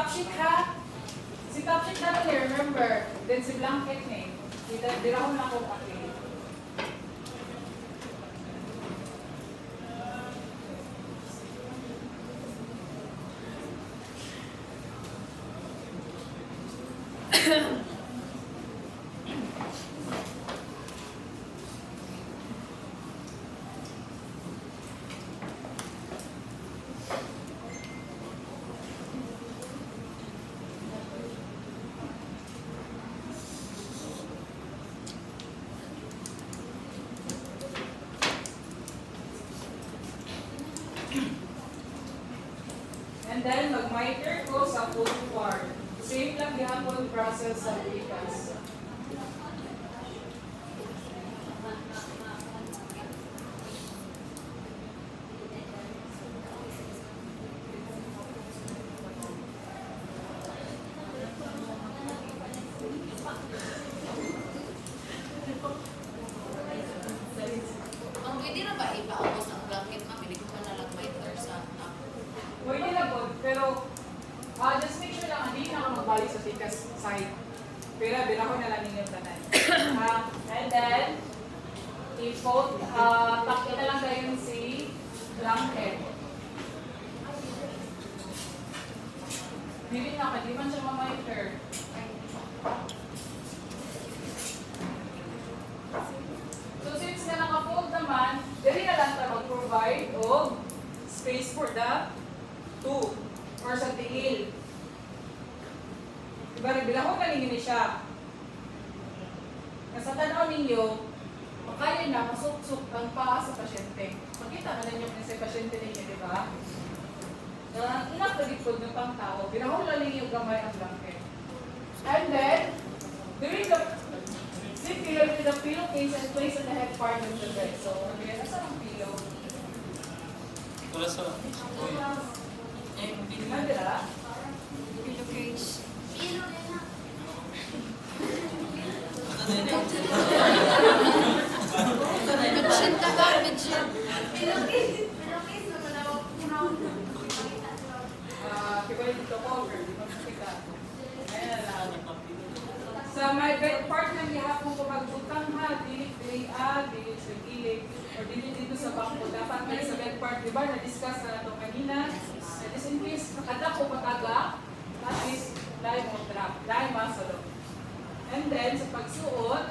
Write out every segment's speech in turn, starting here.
top sheet ha? Si top sheet natin eh, remember. Then si blanket eh. Dira ko na ako okay. And then, mag-miter ko sa full part. Same lang gihapon process sa likas. Pwede na ba ipaubos ang blanket na pili ko na lang miter sa Pwede na po, pero just make sure lang, hindi na ako magbalik sa tikas side. Pero bilako na lang ninyo tanan. And then, i-fold, takip na lang kayo si blanket. Hindi na ka, di man siya mamiter. So since na naka-fold naman, dali na lang tayo mag-provide of space for the two or sa tiil. Diba, nagbilahon na ninyo ni siya. Nasa tanaw ninyo, makaya na masuk-suk ang paa sa pasyente. Makita na ninyo kung sa pasyente ninyo, di ba? Na inapagipod ng pang tao, bilahon lang ninyo gamay ang blanket. And then, during the sit here with the pillowcase and place on the head part of the bed. So, okay, nasa ang pillow? Wala sa... Nandira? pillowcase. Bedsheet ka ba? Bedsheet. Kibay dito cover, di ba makita? Ayan na lang. Sa my bed part ng gihapon ko magbutang ha, dili sa gilid, or dili dito sa bangko. Dapat may sa bed part, di ba? Na-discuss na ito kanina. Just in case, nakada ko pataga, at least, dahil mo drop, dahil masalo. And then, sa pagsuot,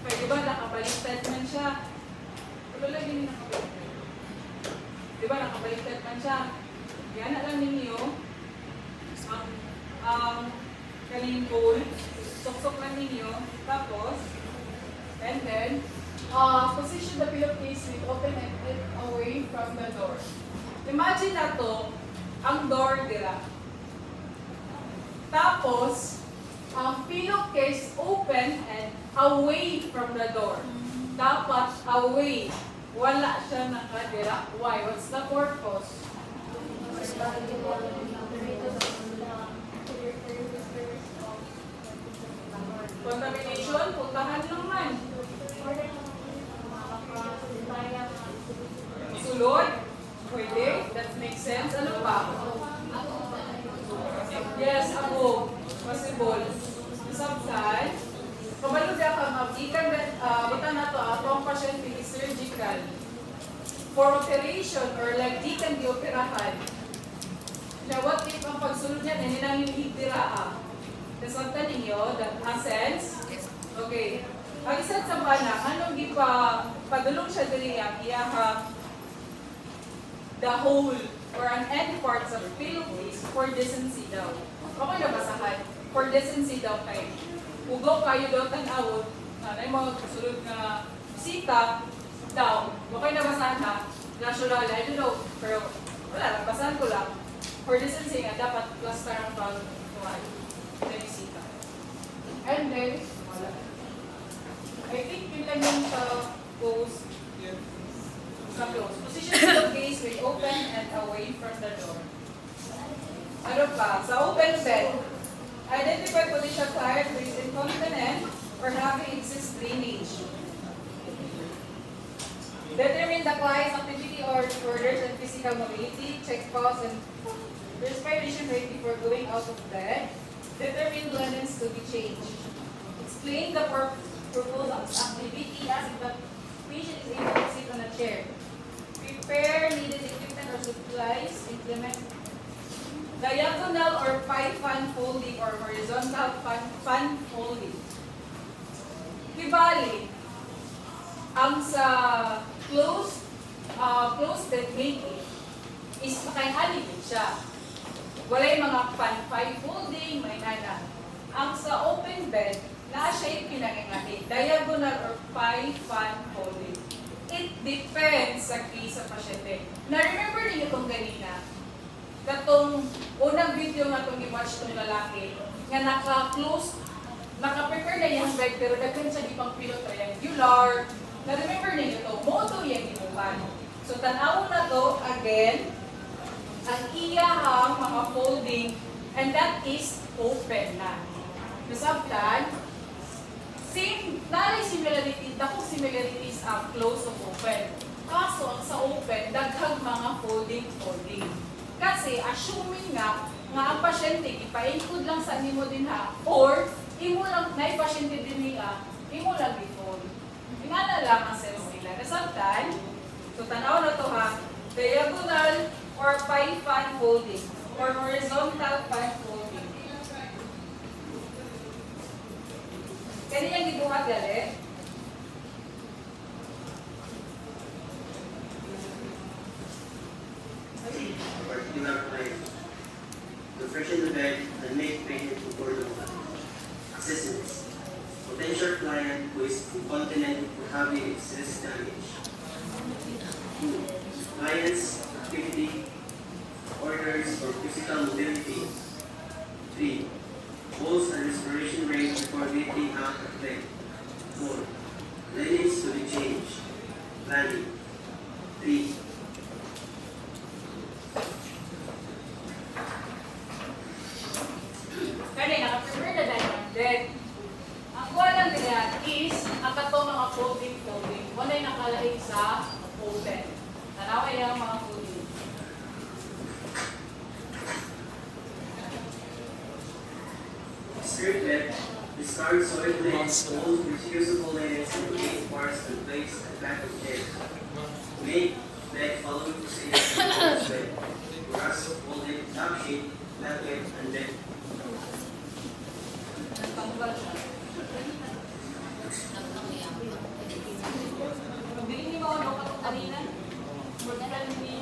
kaya di ba nakabaliktad man siya? Pero lagi ni nakabaliktad. Di ba nakabaliktad man siya? Yan na lang ninyo, kaning bowl, sok-sok lang ninyo, tapos, and then, position the pillowcase with open it away from the door. Imagine na to, ang door dira. Tapos, ang pillowcase open and away from the door. Dapat away. Wala siya nakadira. Why? What's the purpose? Contamination, puntahan lang man. Sulod? Pwede? That makes sense. Ano pa? Yes, ako. Possible. Subside. Kabalo siya ka, mag-ikan bitan na to, atong pasyente is surgical. For operation or like di kan di-operahan. Now, what if ang pagsulod niya, hindi nang yung higdira Nasanta ninyo, that essence. Okay. Ang isa sa bana, anong padulong siya dili iyaha the whole or an end parts of pillowcase for decency daw. Okay na basahan? For decency daw kay ugaw kayo daw tan-awod, nanay mga kasulod nga bisita daw. Okay na basahan ha? National, I don't know, pero wala lang, basahan ko lang. For decency nga, dapat cluster ang pag-tuwan na bisita. And then, wala. I think yun lang yung sa post. Sa close. Position of the case with open and away from the door. Ano pa? Sa open bed, identify position tired with incontinent or having excess drainage. Determine the client's activity mobility or orders and physical mobility, check pulse and respiration rate before going out of bed, determine lengths to be changed. Explain the proposed activity as if the patient is able to sit on a chair. Prepare needed equipment or supplies. Implement diagonal or pie fan folding or horizontal fan folding. Kibali, ang sa closed bed making is makainhalibig siya. Walay mga fan pie folding, may nana. Ang sa open bed, na siya yung pinangingahin, diagonal or pie fan folding. It depends sa case sa pasyente. Na-remember niyo itong ganina? Katong unang video nga itong i-watch itong lalaki, nga naka-close, naka-prepare na yung bed, pero daghan siya di pang pilot triangular. Na-remember niyo ito? Moto yung inuhan. So, tanawon na to again, ang iyahang mga folding, and that is open na. Nasabtan, same, naray similarities, dakong similarities ang close of open. Kaso, ang sa open, daghang mga folding. Kasi, assuming nga ang pasyente, ipa-include lang sa imo din ha, or, imo lang, na pasyente din niya, imo lang i-fold. Ingana lang ang sense nila. Nasabtan, so tanaw na to ha, diagonal or pie fan folding, or horizontal fan folding. Kani yang gibuhat gali? A particular client to freshen the bed and make patient comfortable. Assessments. Potential client who is incontinent or having excess damage. 2. Client's activity, orders, or physical mobility. 3. Pulse and respiration rate before getting out of bed. 4. Linens to be changed. Planning. 3. Kani naka-prepare na dahil ang bed. Ang kuha lang nila is ang katong mga folding. Wala yung nakalahig sa open. Tanawin yung mga folding. Strip bed. Discard soiled linens, old reusable linens, and create parts and place at back of chair. Make bed following procedures in bed. Grass, folded, top sheet, blanket, and bed. Nagtanggal siya. Nagkakiyang. Pabili ni mo ano katong kanina? Muna lang ni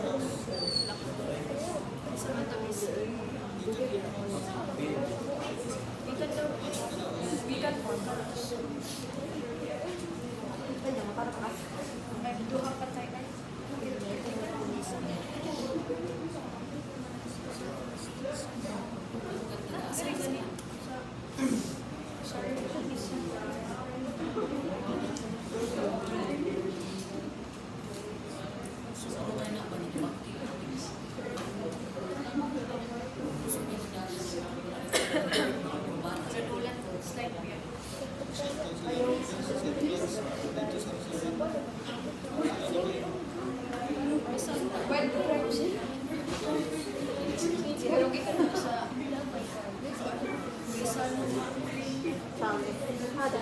Sa matamis. Bigat mo. May duha pa tayo ay. Ulan ko, slide mo yan. Pwede rin siya. Siguro kita na sa Ada